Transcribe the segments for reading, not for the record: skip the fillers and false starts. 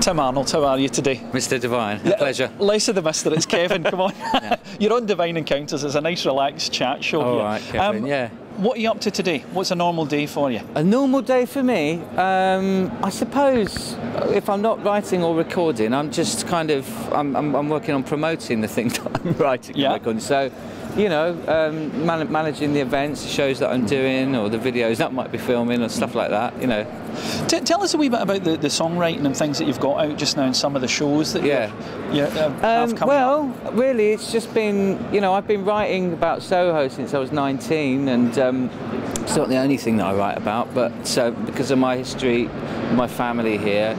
Tim Arnold, how are you today? Mr. Devine, a pleasure. Less of the mister, it's Kevin, come on. Yeah. You're on Devine Encounters, it's a nice relaxed chat show here. All right, Kevin, yeah. What are you up to today? What's a normal day for you? A normal day for me? I suppose if I'm not writing or recording, I'm just kind of, I'm working on promoting the things that I'm writing and recording. So, you know, managing the events, the shows that I'm doing, or the videos that I might be filming, or stuff like that, you know. Tell us a wee bit about the songwriting and things that you've got out just now, and some of the shows that you have coming up. Really, it's just been, you know, I've been writing about Soho since I was 19, and it's not the only thing that I write about, but because of my history, my family here,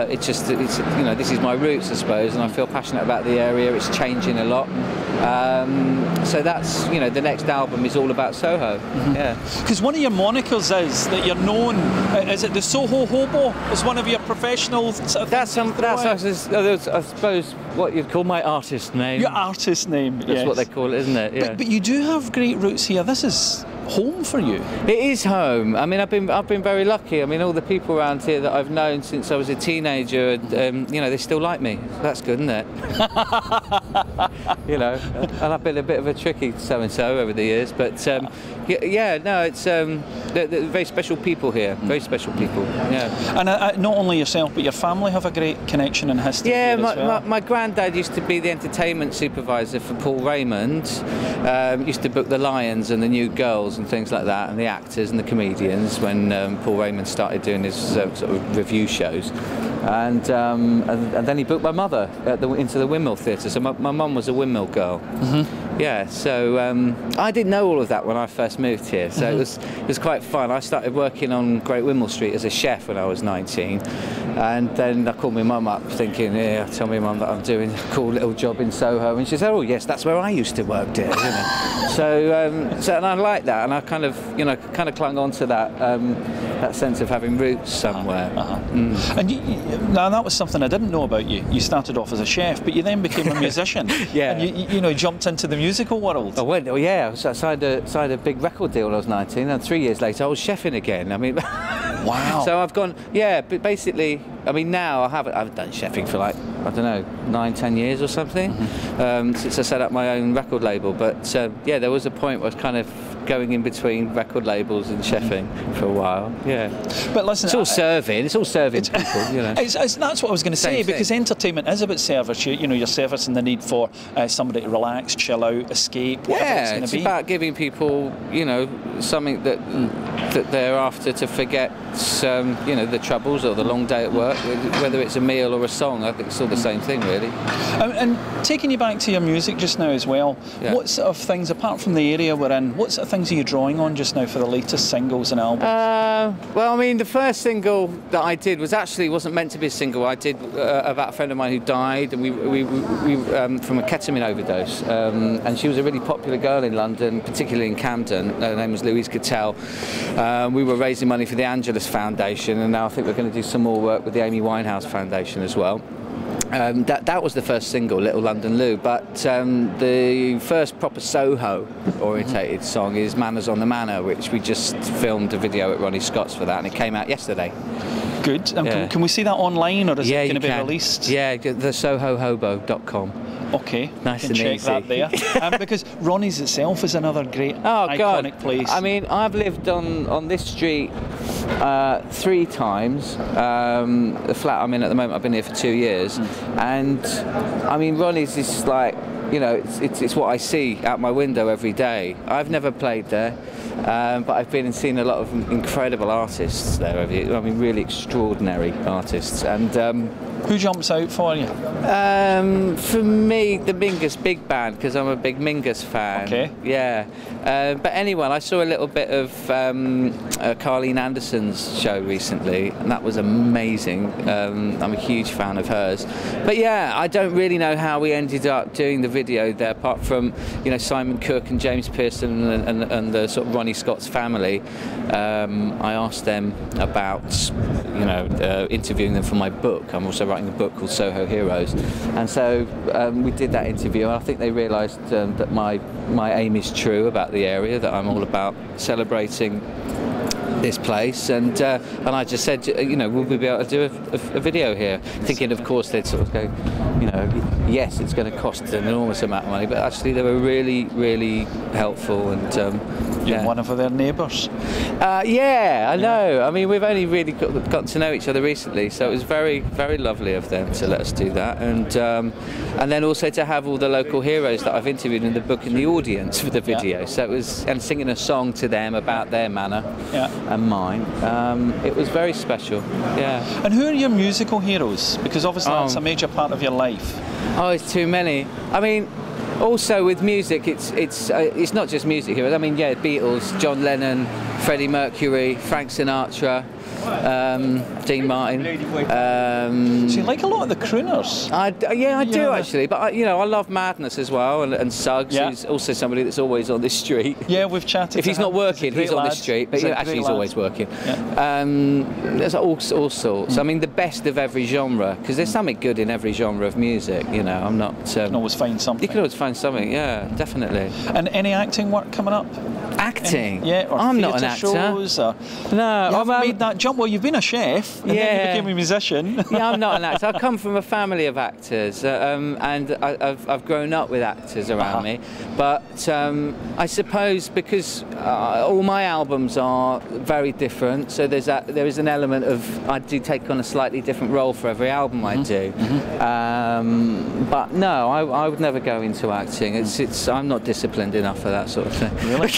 it's you know, this is my roots, I suppose, and I feel passionate about the area. It's changing a lot. So that's, you know, the next album is all about Soho. Yeah. Because one of your monikers is that you're known, is it the Soho Hobo? Is one of your professional sort of that's I suppose what you'd call my artist name. Your artist name, That's what they call it, isn't it? Yeah. But you do have great roots here. This is home for you. It is home. I mean, I've been very lucky. I mean, all the people around here that I've known since I was a teenager, you know, they still like me. That's good, isn't it? You know, and I've been a bit of a tricky so-and-so over the years, but yeah, no, it's they're very special people here. Very special people. Yeah. And not only yourself, but your family have a great connection and history. Yeah, my granddad used to be the entertainment supervisor for Paul Raymond. Used to book the Lions and the New Girls and things like that, and the actors and the comedians when Paul Raymond started doing his sort of review shows. And then he booked my mother into the Windmill Theatre. So my mum was a Windmill girl. Yeah, so I didn't know all of that when I first moved here. So it was quite fun. I started working on Great Windmill Street as a chef when I was 19, and then I called my mum up thinking, yeah, tell my mum that I'm doing a cool little job in Soho, and she said, oh yes, that's where I used to work, dear. You know? So and I like that, and I kind of, you know, clung on to that that sense of having roots somewhere. And now that was something I didn't know about you. You started off as a chef, but you then became a musician. Yeah. And you know, jumped into the musical world. I went, yeah, I signed a big record deal when I was 19, and 3 years later I was chefing again. I mean, wow. So I've gone, yeah, but basically, I mean, now I haven't done chefing for like, I don't know, 9-10 years or something, since I set up my own record label. But yeah, there was a point where I was kind of going in between record labels and chefing for a while. Yeah. But listen, it's all serving people, you know. That's what I was going to say, because entertainment is about service. You know, you're servicing the need for somebody to relax, chill out, escape, whatever it's going to be. It's about giving people, you know, something that they're after to forget, you know, the troubles or the long day at work, whether it's a meal or a song. I think it's all the same thing, really. And taking you back to your music just now as well, what sort of things, apart from the area we're in, what sort of things are you drawing on just now for the latest singles and albums? Well, I mean, the first single that I did wasn't meant to be a single. I did about a friend of mine who died, and we from a ketamine overdose, and she was a really popular girl in London, particularly in Camden. Her name was Louise Cattell. We were raising money for the Angelus Foundation, and now I think we're going to do some more work with the Amy Winehouse Foundation as well. That was the first single, Little London Lou, but the first proper Soho-orientated song is Manners on the Manor, which we just filmed a video at Ronnie Scott's for that, and it came out yesterday. Good. Can we see that online, or is it going to be released? Yeah, the sohohobo.com. Okay, nice and check easy. that there. Because Ronnie's itself is another great iconic place. I mean, I've lived on this street 3 times. The flat I'm in at the moment, I've been here for 2 years, and I mean, Ronnie's is like, you know, it's what I see out my window every day. I've never played there, but I've been and seen a lot of incredible artists there. I mean, really extraordinary artists. And who jumps out for you? For me, the Mingus Big Band, because I'm a big Mingus fan. Okay. Yeah. But anyway, I saw a little bit of Carleen Anderson's show recently, and that was amazing. I'm a huge fan of hers. But yeah, I don't really know how we ended up doing the video there, apart from, you know, Simon Cooke and James Pearson and the sort of Ronnie Scott's family. I asked them about, you know, interviewing them for my book. I'm also writing a book called Soho Heroes, and so we did that interview, and I think they realised that my aim is true about the area, that I'm all about celebrating this place, and I just said, you know, will we be able to do a video here? Thinking, of course, they'd sort of go, you know, yes, it's going to cost an enormous amount of money, but actually they were really, really helpful, and you're one of their neighbours. Yeah, I know. I mean, we've only really got to know each other recently, so it was very, very lovely of them to let us do that, and then also to have all the local heroes that I've interviewed in the book in the audience for the video. So it was, and singing a song to them about their manor and mine. It was very special. Yeah. And who are your musical heroes? Because obviously that's a major part of your life. Oh, it's too many. I mean, also with music, it's not just music heroes. I mean, yeah, Beatles, John Lennon, Freddie Mercury, Frank Sinatra, Dean Martin. So you like a lot of the crooners? I do actually, but I love Madness as well, and Suggs, who's also somebody that's always on this street. Yeah, we've chatted. If he's not working, he's on the street, but actually he's always working. Yeah. There's all sorts. I mean, the best of every genre, because there's something good in every genre of music. You know, I'm not. You can always find something. You can always find something. Yeah, definitely. And any acting work coming up? Acting? Or I'm not an actor. Shows, or no, I've made that jump. Well, you've been a chef, and then you became a musician. Yeah, I'm not an actor. I come from a family of actors, and I've grown up with actors around me. But I suppose because all my albums are very different, so there is an element of I do take on a slightly different role for every album I do. But no, I would never go into acting. I'm not disciplined enough for that sort of thing. Really?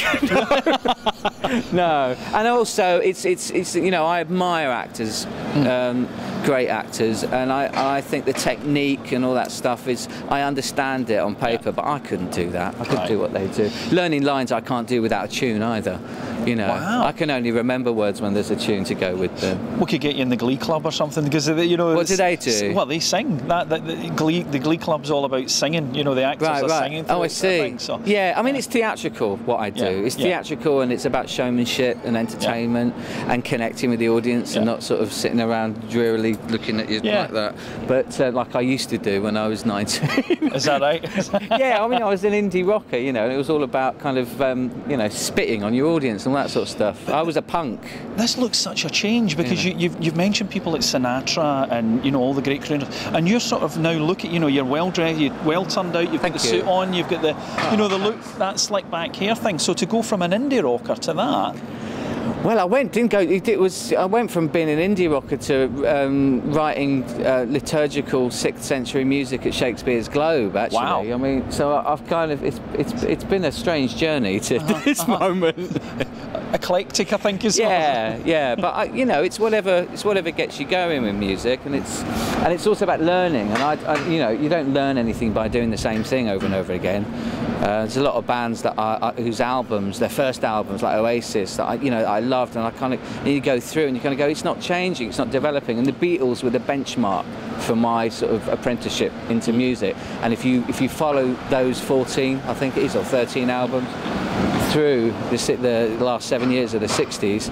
No, and also it's I admire actors, great actors, and I think the technique and all that stuff I understand it on paper, but I couldn't do that. I couldn't do what they do. Learning lines I can't do without a tune either. You know, I can only remember words when there's a tune to go with them. We could get you in the Glee Club or something, because what do they do? Well, they sing. The Glee Club's all about singing. You know, the actors are singing. Oh, I see. Yeah, I mean, it's theatrical what I do. It's theatrical, and it's about showmanship and entertainment and connecting with the audience and not sort of sitting around drearily looking at you like that. But like I used to do when I was 19. Is that right? Yeah, I mean, I was an indie rocker, you know, and it was all about kind of, spitting on your audience and all that sort of stuff. I was a punk. This looks such a change, because you've mentioned people like Sinatra and, all the great crooners, and you're sort of now you're well dressed, you're well turned out, you've got the suit on, you've got the, the look, that slick back hair thing. So to go from an indie rocker to that. Well, I went from being an indie rocker to writing liturgical 6th century music at Shakespeare's Globe. Actually, wow. I mean, so I've kind of it's been a strange journey to this moment. Eclectic, I think, is yeah. But it's whatever gets you going with music, and it's also about learning. And you don't learn anything by doing the same thing over and over again. There's a lot of bands that whose albums, their first albums, like Oasis, that I loved, and you go through and you kind of go, it's not changing, it's not developing. And the Beatles were the benchmark for my sort of apprenticeship into music. And if you follow those 14, I think it is, or 13 albums through the last 7 years of the 60s,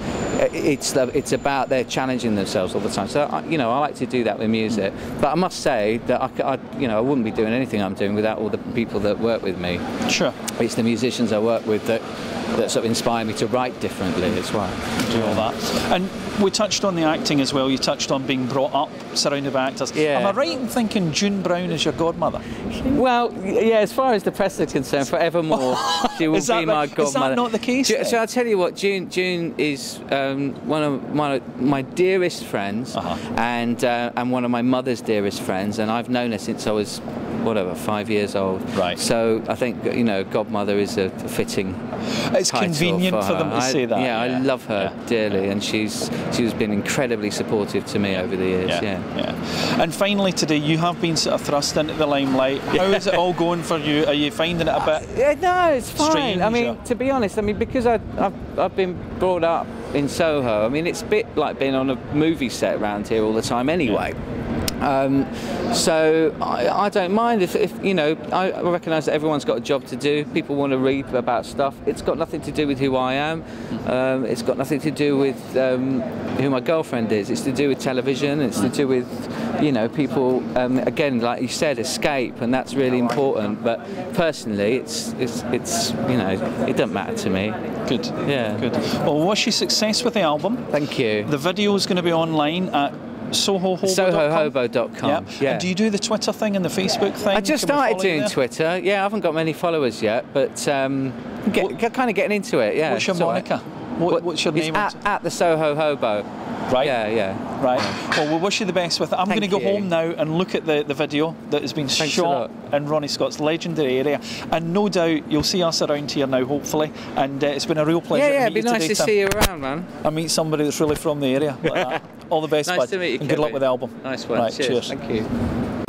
it's about they're challenging themselves all the time. So I like to do that with music. But I must say that I wouldn't be doing anything I'm doing without all the people that work with me. Sure. It's the musicians I work with that sort of inspire me to write differently as well. Do all that. And we touched on the acting as well. You touched on being brought up surrounded by actors. Yeah. Am I right in thinking June Brown is your godmother? Well, yeah, as far as the press is concerned, forevermore she will be my godmother. Is that not the case? So I'll tell you what, June is one of my dearest friends, and one of my mother's dearest friends, and I've known her since I was 5 years old. Right. So I think godmother is a fitting. It's convenient for them to say that. Yeah, I love her dearly, and she's been incredibly supportive to me over the years. Yeah. And finally today, you have been sort of thrust into the limelight. How is it all going for you? Are you finding it a bit? No, it's fine. Strange, I mean, to be honest, because I've been brought up in Soho. I mean, it's a bit like being on a movie set around here all the time anyway. So I don't mind if you know, I recognise that everyone's got a job to do. People want to read about stuff. It's got nothing to do with who I am. It's got nothing to do with who my girlfriend is. It's to do with television. It's to do with, you know, people, again, like you said, escape, and that's really important. But personally, it's you know, it doesn't matter to me. Good. Yeah. Good. Well, wish you success with the album. Thank you. The video is going to be online at SohoHobo.com. Yep. Yeah. And do you do the Twitter thing and the Facebook thing? I just started doing Twitter. Yeah, I haven't got many followers yet, but kind of getting into it. Yeah. What's your moniker? What's your name? At the Soho Hobo. Right. Yeah. Right. Well, we wish you the best with it. I'm going to go home now and look at the video that has been shot in Ronnie Scott's legendary area, and no doubt you'll see us around here now, hopefully. And it's been a real pleasure. Yeah, to meet it'd be you nice today, to see you around, man. I meet somebody that's really from the area. Like that. All the best, nice bud. to meet you, and good luck with the album. Nice one. Right, Cheers. Thank you.